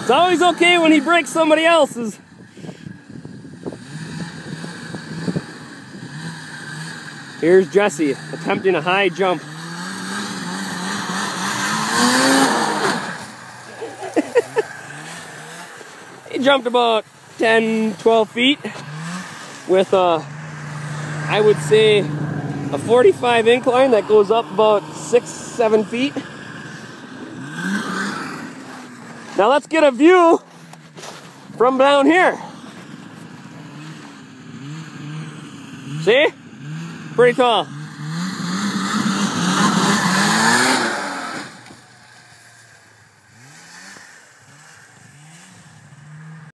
It's always okay when he breaks somebody else's. Here's Jesse attempting a high jump. He jumped about 10, 12 feet with I would say a 45 incline that goes up about 6, 7 feet. Now let's get a view from down here. See? Pretty tall.